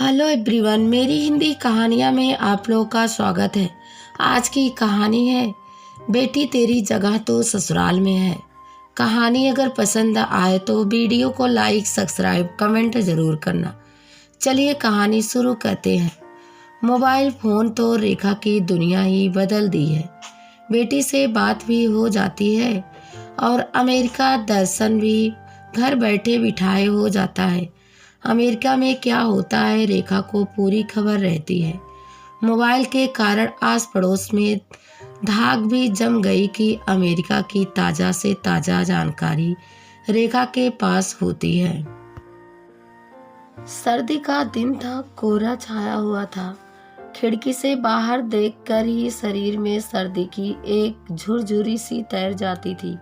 Hello everyone, मेरी हिंदी कहानियाँ में आप लोगों का स्वागत है। आज की कहानी है बेटी तेरी जगह तो ससुराल में है। कहानी अगर पसंद आए तो वीडियो को लाइक, सब्सक्राइब, कमेंट ज़रूर करना। चलिए कहानी शुरू करते हैं। मोबाइल फ़ोन तो रेखा की दुनिया ही बदल दी है। बेटी से बात भी हो जाती है और अमेरिका दर्शन भी घर बैठे बिठाए हो जाता है। अमेरिका में क्या होता है रेखा को पूरी खबर रहती है। मोबाइल के कारण आस पड़ोस में धाक भी जम गई कि अमेरिका की ताज़ा से ताज़ा जानकारी रेखा के पास होती है। सर्दी का दिन था, कोहरा छाया हुआ था। खिड़की से बाहर देखकर ही शरीर में सर्दी की एक झुरझुरी सी तैर जाती थी।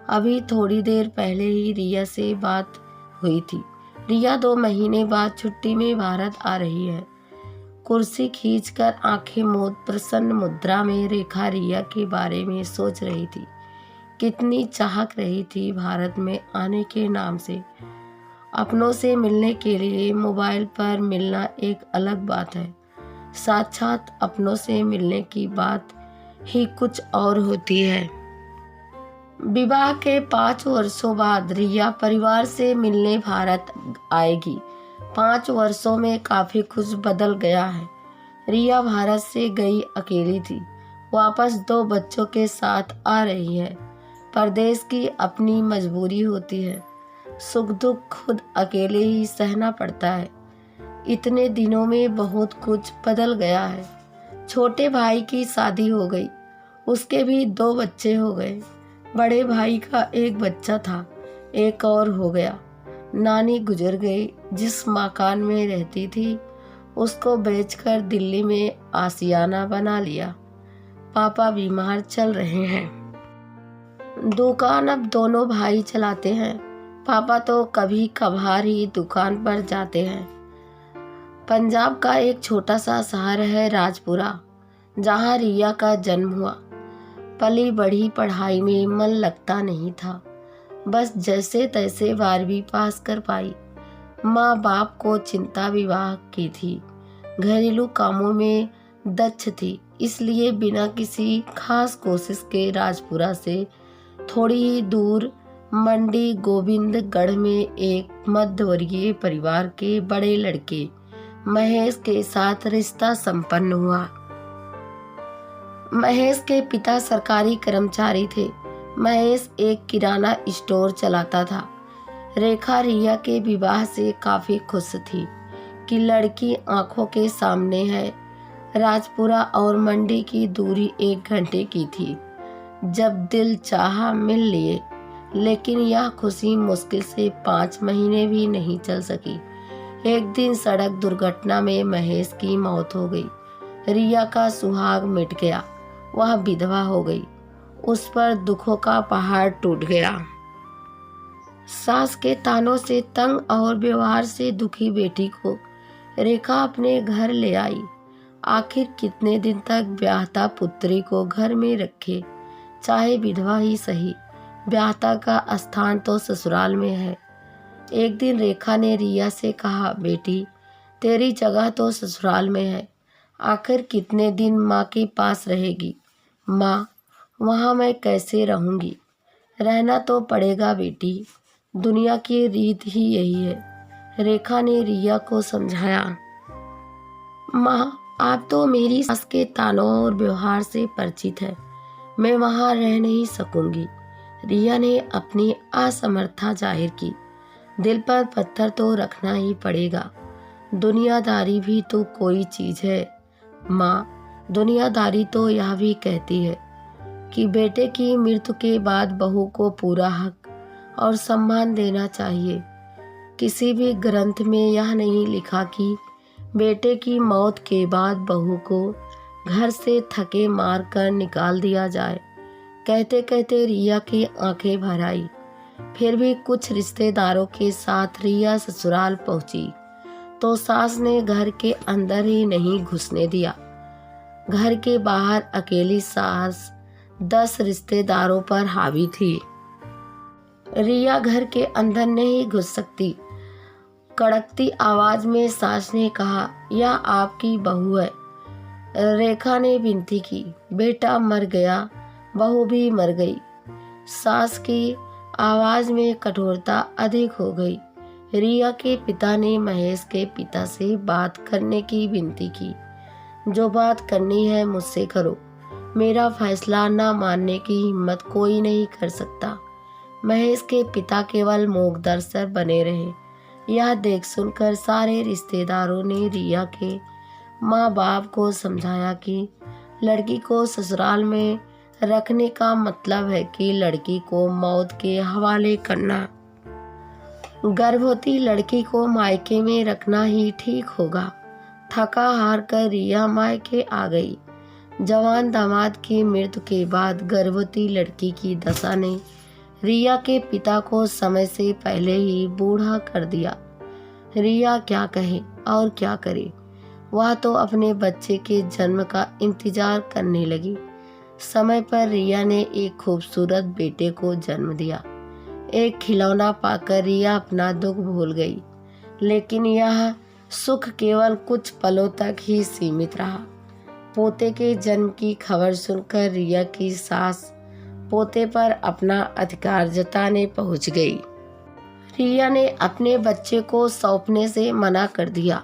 अभी थोड़ी देर पहले ही रिया से बात हुई थी। रिया 2 महीने बाद छुट्टी में भारत आ रही है। कुर्सी खींचकर आंखें मूंद प्रसन्न मुद्रा में रेखा रिया के बारे में सोच रही थी। कितनी चाहक रही थी भारत में आने के नाम से। अपनों से मिलने के लिए मोबाइल पर मिलना एक अलग बात है, साक्षात अपनों से मिलने की बात ही कुछ और होती है। विवाह के 5 वर्षों बाद रिया परिवार से मिलने भारत आएगी। 5 वर्षों में काफी कुछ बदल गया है। रिया भारत से गई अकेली थी, वापस 2 बच्चों के साथ आ रही है। परदेश की अपनी मजबूरी होती है, सुख दुख खुद अकेले ही सहना पड़ता है। इतने दिनों में बहुत कुछ बदल गया है। छोटे भाई की शादी हो गई, उसके भी 2 बच्चे हो गए। बड़े भाई का एक बच्चा था, एक और हो गया। नानी गुजर गई। जिस मकान में रहती थी उसको बेचकर दिल्ली में आशियाना बना लिया। पापा बीमार चल रहे हैं। दुकान अब दोनों भाई चलाते हैं। पापा तो कभी कभार ही दुकान पर जाते हैं। पंजाब का एक छोटा सा शहर है राजपुरा, जहाँ रिया का जन्म हुआ। पली बढ़ी पढ़ाई में मन लगता नहीं था, बस जैसे तैसे 12वीं पास कर पाई। माँ बाप को चिंता विवाह की थी, घरेलू कामों में दक्ष थी, इसलिए बिना किसी खास कोशिश के राजपुरा से थोड़ी ही दूर मंडी गोविंदगढ़ में एक मध्यवर्गीय परिवार के बड़े लड़के महेश के साथ रिश्ता संपन्न हुआ। महेश के पिता सरकारी कर्मचारी थे। महेश एक किराना स्टोर चलाता था। रेखा रिया के विवाह से काफी खुश थी कि लड़की आंखों के सामने है। राजपुरा और मंडी की दूरी 1 घंटे की थी। जब दिल चाहा मिल लिए, लेकिन यह खुशी मुश्किल से 5 महीने भी नहीं चल सकी। एक दिन सड़क दुर्घटना में महेश की मौत हो गई। रिया का सुहाग मिट गया, वह विधवा हो गई। उस पर दुखों का पहाड़ टूट गया। सास के तानों से तंग और व्यवहार से दुखी बेटी को रेखा अपने घर ले आई। आखिर कितने दिन तक ब्याहता पुत्री को घर में रखे, चाहे विधवा ही सही। ब्याहता का स्थान तो ससुराल में है। एक दिन रेखा ने रिया से कहा, बेटी तेरी जगह तो ससुराल में है। आखिर कितने दिन माँ के पास रहेगी? माँ, वहाँ मैं कैसे रहूँगी? रहना तो पड़ेगा बेटी, दुनिया की रीत ही यही है। रेखा ने रिया को समझाया। माँ, आप तो मेरी सास के तानों और व्यवहार से परिचित है, मैं वहाँ रह नहीं सकूंगी। रिया ने अपनी असमर्थता जाहिर की। दिल पर पत्थर तो रखना ही पड़ेगा। दुनियादारी भी तो कोई चीज है। माँ, दुनियादारी तो यह भी कहती है कि बेटे की मृत्यु के बाद बहू को पूरा हक और सम्मान देना चाहिए। किसी भी ग्रंथ में यह नहीं लिखा कि बेटे की मौत के बाद बहू को घर से थके मार कर निकाल दिया जाए। कहते कहते रिया की आंखें भर आई। फिर भी कुछ रिश्तेदारों के साथ रिया ससुराल पहुंची तो सास ने घर के अंदर ही नहीं घुसने दिया। घर के बाहर अकेली सास 10 रिश्तेदारों पर हावी थी। रिया घर के अंदर नहीं घुस सकती। कड़कती आवाज में सास ने कहा, यह आपकी बहू है। रेखा ने विनती की, बेटा मर गया, बहू भी मर गई। सास की आवाज में कठोरता अधिक हो गई। रिया के पिता ने महेश के पिता से बात करने की विनती की। जो बात करनी है मुझसे करो, मेरा फैसला न मानने की हिम्मत कोई नहीं कर सकता। महेश के पिता केवल मूकदर्शक बने रहे। यह देख सुनकर सारे रिश्तेदारों ने रिया के माँ बाप को समझाया कि लड़की को ससुराल में रखने का मतलब है कि लड़की को मौत के हवाले करना। गर्भवती लड़की को मायके में रखना ही ठीक होगा। थका हार कर रिया मायके आ गई। जवान दामाद की मृत्यु के बाद गर्भवती लड़की की दशा ने रिया के पिता को समय से पहले ही बूढ़ा कर दिया। रिया क्या कहे और क्या करे, वह तो अपने बच्चे के जन्म का इंतजार करने लगी। समय पर रिया ने एक खूबसूरत बेटे को जन्म दिया। एक खिलौना पाकर रिया अपना दुख भूल गई, लेकिन यह सुख केवल कुछ पलों तक ही सीमित रहा। पोते के जन्म की खबर सुनकर रिया की सास पोते पर अपना अधिकार जताने पहुंच गई। रिया ने अपने बच्चे को सौंपने से मना कर दिया।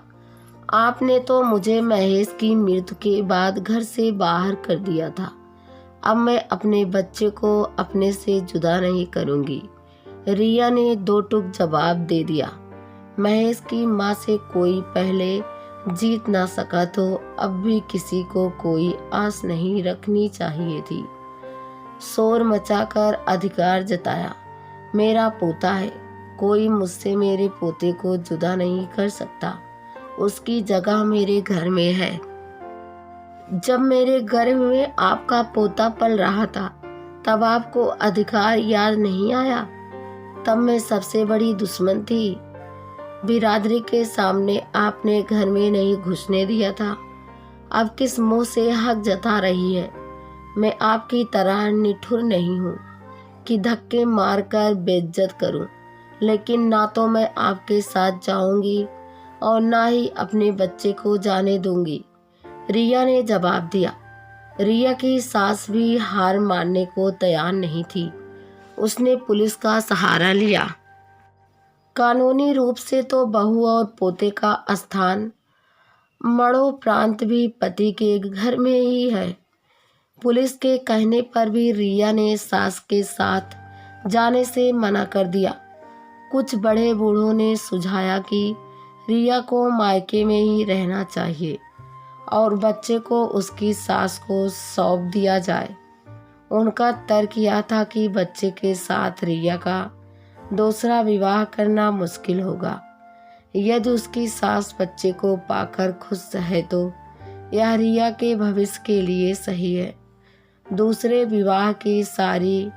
आपने तो मुझे महेश की मृत्यु के बाद घर से बाहर कर दिया था। अब मैं अपने बच्चे को अपने से जुदा नहीं करूंगी। रिया ने दो टूक जवाब दे दिया। महेश की माँ से कोई पहले जीत ना सका तो अब भी किसी को कोई आस नहीं रखनी चाहिए थी। शोर मचाकर अधिकार जताया, मेरा पोता है, कोई मुझसे मेरे पोते को जुदा नहीं कर सकता। उसकी जगह मेरे घर में है। जब मेरे गर्भ में आपका पोता पल रहा था तब आपको अधिकार याद नहीं आया? तब मैं सबसे बड़ी दुश्मन थी। बिरादरी के सामने आपने घर में नहीं घुसने दिया था। अब किस मुंह से हक जता रही है? मैं आपकी तरह निठुर नहीं हूँ कि धक्के मारकर बेइज्जत करूँ, लेकिन ना तो मैं आपके साथ जाऊंगी और ना ही अपने बच्चे को जाने दूंगी। रिया ने जवाब दिया। रिया की सास भी हार मानने को तैयार नहीं थी। उसने पुलिस का सहारा लिया। कानूनी रूप से तो बहू और पोते का स्थान मरणोपरांत भी पति के घर में ही है। पुलिस के कहने पर भी रिया ने सास के साथ जाने से मना कर दिया। कुछ बड़े बूढ़ों ने सुझाया कि रिया को मायके में ही रहना चाहिए और बच्चे को उसकी सास को सौंप दिया जाए। उनका तर्क यह था कि बच्चे के साथ रिया का दूसरा विवाह करना मुश्किल होगा। यदि उसकी सास बच्चे को पाकर खुश है तो यह रिया के भविष्य के लिए सही है। दूसरे विवाह की सारी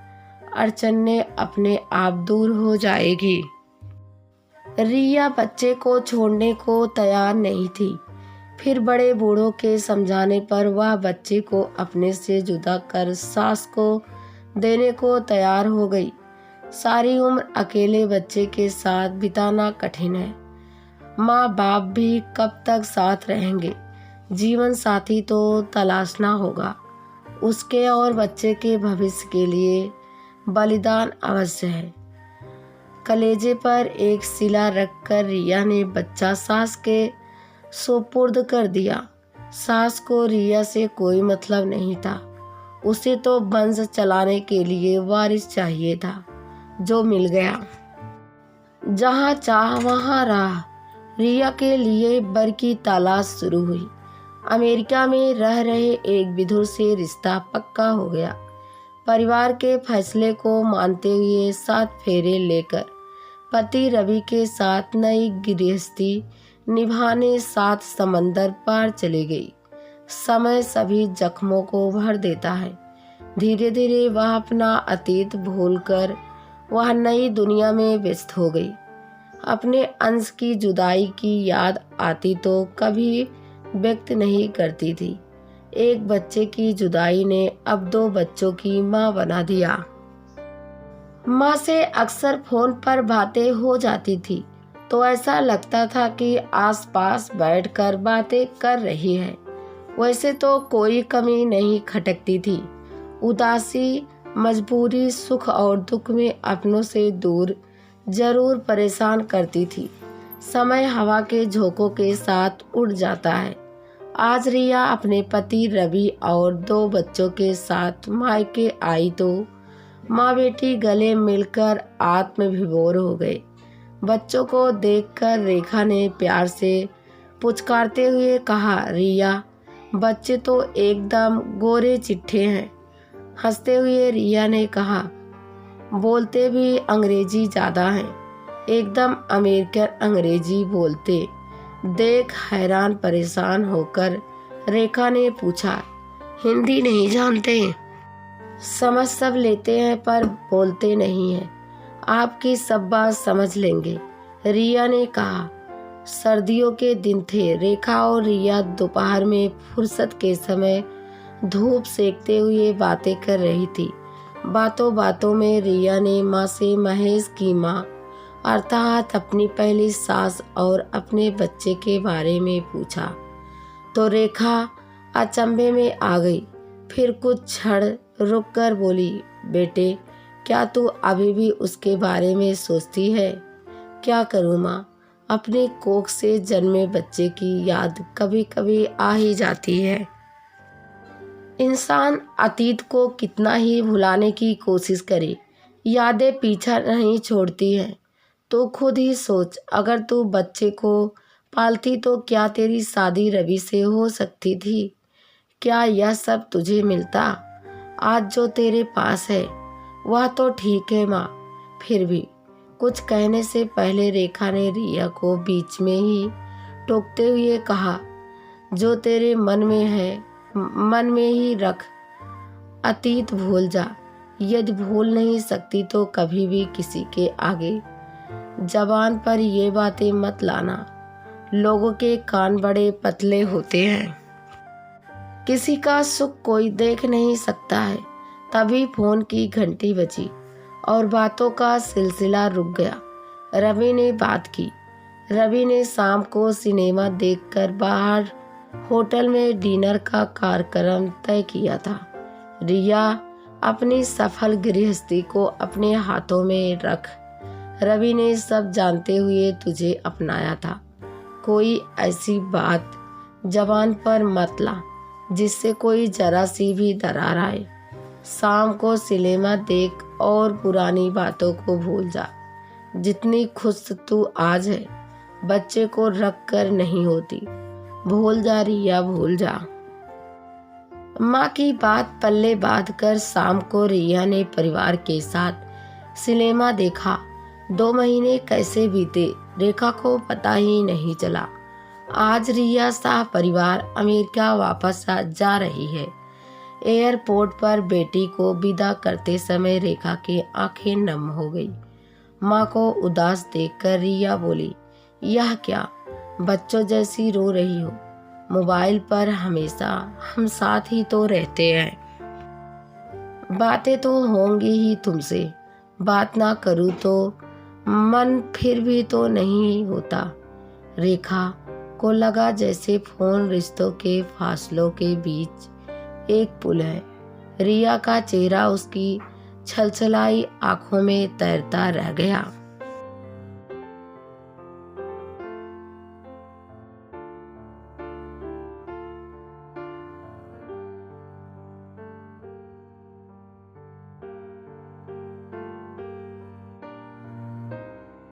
अड़चनें अपने आप दूर हो जाएगी। रिया बच्चे को छोड़ने को तैयार नहीं थी। फिर बड़े बूढ़ों के समझाने पर वह बच्चे को अपने से जुदा कर सास को देने को तैयार हो गई। सारी उम्र अकेले बच्चे के साथ बिताना कठिन है। माँ बाप भी कब तक साथ रहेंगे? जीवन साथी तो तलाशना होगा। उसके और बच्चे के भविष्य के लिए बलिदान अवश्य है। कलेजे पर एक सिला रखकर रिया ने बच्चा सास के सुपुर्द कर दिया। सास को रिया से कोई मतलब नहीं था। उसे तो वंश चलाने के लिए वारिस चाहिए था, जो मिल गया। जहाँ चाह वहाँ राह। रिया के लिए बर की तलाश शुरू हुई। अमेरिका में रह रहे एक विधुर से रिश्ता पक्का हो गया। परिवार के फैसले को मानते हुए 7 फेरे लेकर पति रवि के साथ नई गृहस्थी निभाने 7 समंदर पार चली गई। समय सभी जख्मों को भर देता है। धीरे धीरे वह अपना अतीत भूलकर वह नई दुनिया में व्यस्त हो गई। अपने अंश की जुदाई की याद आती तो कभी व्यक्त नहीं करती थी। एक बच्चे की जुदाई ने अब 2 बच्चों की मां बना दिया। माँ से अक्सर फोन पर बातें हो जाती थी। तो ऐसा लगता था कि आसपास बैठकर बातें कर रही है। वैसे तो कोई कमी नहीं खटकती थी। उदासी, मजबूरी, सुख और दुख में अपनों से दूर जरूर परेशान करती थी। समय हवा के झोंकों के साथ उड़ जाता है। आज रिया अपने पति रवि और 2 बच्चों के साथ मायके आई तो माँ बेटी गले मिलकर आत्मविभोर हो गए। बच्चों को देखकर रेखा ने प्यार से पुचकारते हुए कहा, रिया, बच्चे तो एकदम गोरे चिट्ठे हैं। हंसते हुए रिया ने कहा, बोलते भी अंग्रेजी ज़्यादा हैं, एकदम अमेरिकन अंग्रेजी बोलते। देख हैरान परेशान होकर रेखा ने पूछा, हिंदी नहीं जानते? समझ सब लेते हैं पर बोलते नहीं हैं। आपकी सब बात समझ लेंगे, रिया ने कहा। सर्दियों के दिन थे। रेखा और रिया दोपहर में फुर्सत के समय धूप सेकते हुए बातें कर रही थी। बातों बातों में रिया ने माँ से महेश की माँ अर्थात अपनी पहली सास और अपने बच्चे के बारे में पूछा तो रेखा अचंभे में आ गई। फिर कुछ क्षण रुक कर बोली, बेटे, क्या तू अभी भी उसके बारे में सोचती है? क्या करूँ माँ, अपने कोख से जन्मे बच्चे की याद कभी कभी आ ही जाती है। इंसान अतीत को कितना ही भुलाने की कोशिश करे, यादें पीछा नहीं छोड़ती हैं। तो खुद ही सोच, अगर तू बच्चे को पालती तो क्या तेरी शादी रवि से हो सकती थी? क्या यह सब तुझे मिलता? आज जो तेरे पास है वह तो ठीक है माँ। फिर भी कुछ कहने से पहले रेखा ने रिया को बीच में ही टोकते हुए कहा, जो तेरे मन में है मन में ही रख, अतीत भूल जा। यदि भूल नहीं सकती तो कभी भी किसी के आगे जबान पर ये बातें मत लाना। लोगों के कान बड़े पतले होते हैं, किसी का सुख कोई देख नहीं सकता है। तभी फोन की घंटी बजी और बातों का सिलसिला रुक गया। रवि ने बात की। रवि ने शाम को सिनेमा देखकर बाहर होटल में डिनर का कार्यक्रम तय किया था। रिया अपनी सफल गृहस्थी को अपने हाथों में रख। रवि ने सब जानते हुए तुझे अपनाया था। कोई ऐसी बात जबान पर मत ला जिससे कोई जरा सी भी दरार आए। शाम को सिनेमा देख और पुरानी बातों को भूल जा। जितनी खुश तू आज है बच्चे को रख कर नहीं होती। भूल जा रिया, भूल जा। माँ की बात पल्ले बांध कर शाम को रिया ने परिवार के साथ सिनेमा देखा। 2 महीने कैसे बीते रेखा को पता ही नहीं चला। आज रिया सह परिवार अमेरिका वापस जा रही है। एयरपोर्ट पर बेटी को विदा करते समय रेखा की आंखें नम हो गई। माँ को उदास देखकर रिया बोली, यह क्या, बच्चों जैसी रो रही हो? मोबाइल पर हमेशा हम साथ ही तो रहते हैं। बातें तो होंगी ही तुमसे, बात ना करूँ तो मन फिर भी तो नहीं होता। रेखा को लगा जैसे फोन रिश्तों के फासलों के बीच एक पुल है। रिया का चेहरा उसकी छलछलाई आंखों में तैरता रह गया।